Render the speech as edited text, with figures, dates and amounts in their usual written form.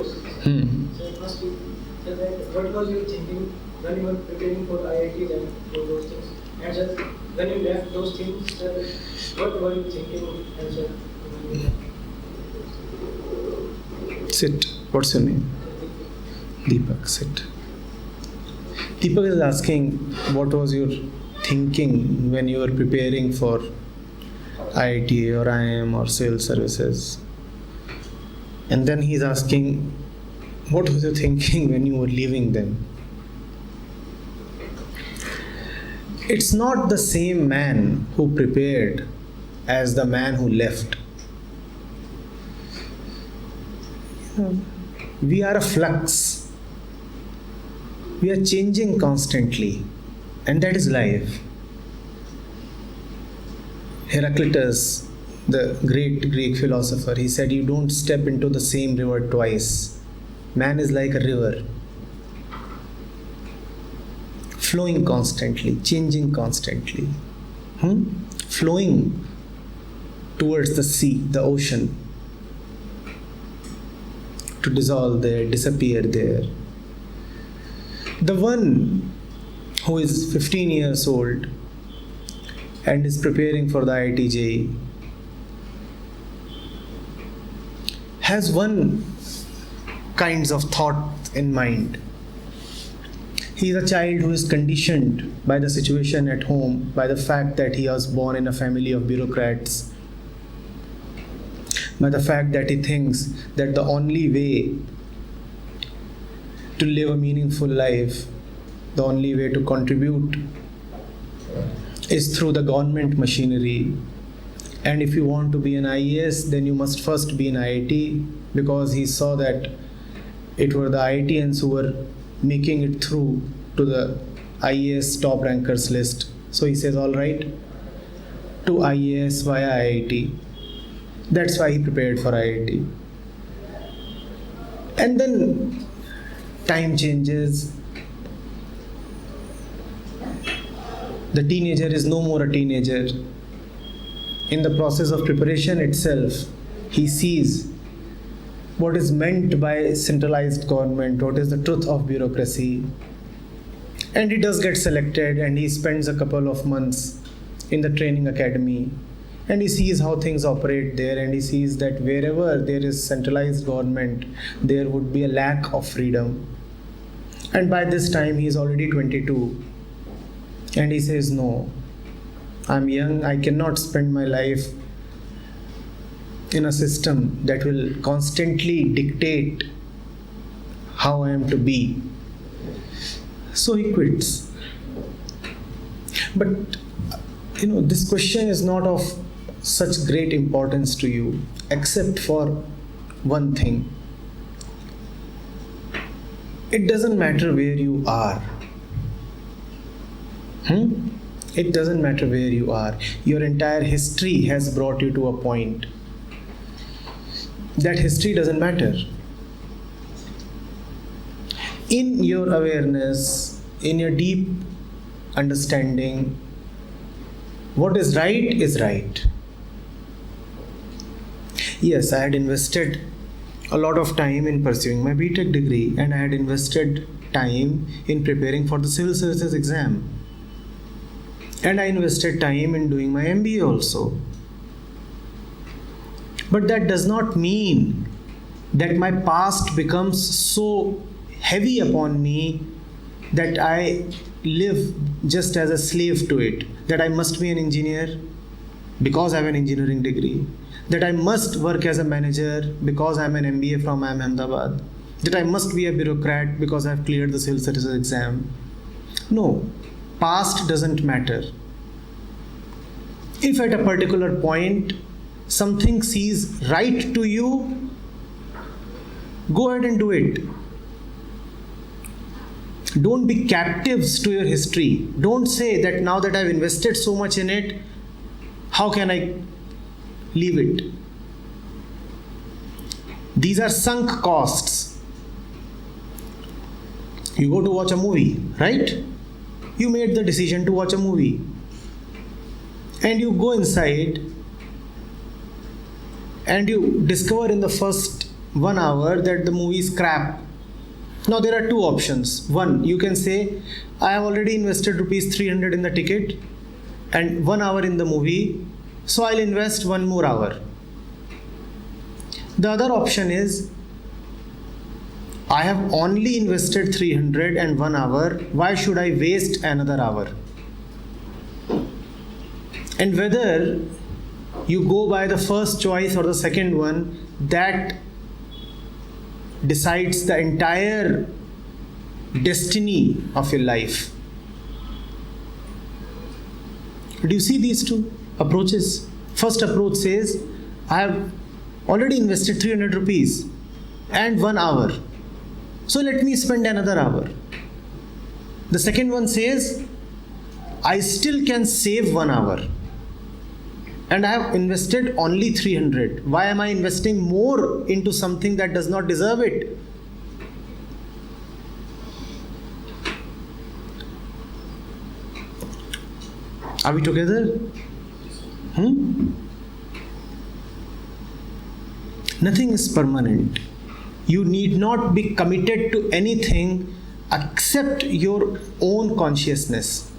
So first you said that what was your thinking when you were preparing for IITs and for those things? And sir, when you left those things, sir, what were you thinking? And sir, Sit. What's your name? Deepak. Sit. Deepak is asking, what was your thinking when you were preparing for IIT or IIM or civil services? And then he's asking, what was your thinking when you were leaving them? It's not the same man who prepared as the man who left. We are a flux. We are changing constantly, and that is life. Heraclitus, the great Greek philosopher, he said, you don't step into the same river twice. Man is like a river, flowing constantly, changing constantly, flowing towards the sea, the ocean, to dissolve there, disappear there. The one who is 15 years old and is preparing for the IIT-JEE has one kinds of thought in mind. He is a child who is conditioned by the situation at home, by the fact that he was born in a family of bureaucrats, by the fact that he thinks that the only way to live a meaningful life, the only way to contribute is through the government machinery. And if you want to be an IAS, then you must first be an IIT, because he saw that it were the IITians who were making it through to the IAS top rankers list. So he says, all right, to IAS via IIT. That's why he prepared for IIT. And then time changes. The teenager is no more a teenager. In the process of preparation itself, he sees what is meant by centralized government, what is the truth of bureaucracy. And he does get selected, and he spends a couple of months in the training academy. And he sees how things operate there, and he sees that wherever there is centralized government, there would be a lack of freedom. And by this time, he is already 22. And he says, no, I'm young, I cannot spend my life in a system that will constantly dictate how I am to be. So he quits. But, this question is not of such great importance to you, except for one thing. It doesn't matter where you are. It doesn't matter where you are. Your entire history has brought you to a point. That history doesn't matter. In your awareness, in your deep understanding, what is right is right. Yes, I had invested a lot of time in pursuing my BTech degree, and I had invested time in preparing for the civil services exam. And I invested time in doing my MBA also. But that does not mean that my past becomes so heavy upon me that I live just as a slave to it, that I must be an engineer because I have an engineering degree, that I must work as a manager because I am an MBA from IIM Ahmedabad, that I must be a bureaucrat because I have cleared the civil services exam. No, past doesn't matter. If at a particular point something seems right to you, go ahead and do it. Don't be captives to your history. Don't say that now that I've invested so much in it, how can I leave it? These are sunk costs. You go to watch a movie, right? You made the decision to watch a movie. And you go inside and you discover in the first 1 hour that the movie is crap. Now there are two options. One, you can say, I have already invested rupees 300 in the ticket and 1 hour in the movie, so I'll invest 1 more hour. The other option is, I have only invested 300 and 1 hour, why should I waste another hour? And whether you go by the first choice or the second one, that decides the entire destiny of your life. Do you see these two approaches? First approach says, I have already invested 300 rupees and 1 hour, so let me spend another hour. The second one says, I still can save 1 hour and I have invested only 300. Why am I investing more into something that does not deserve it? Are we together? Nothing is permanent. You need not be committed to anything except your own consciousness.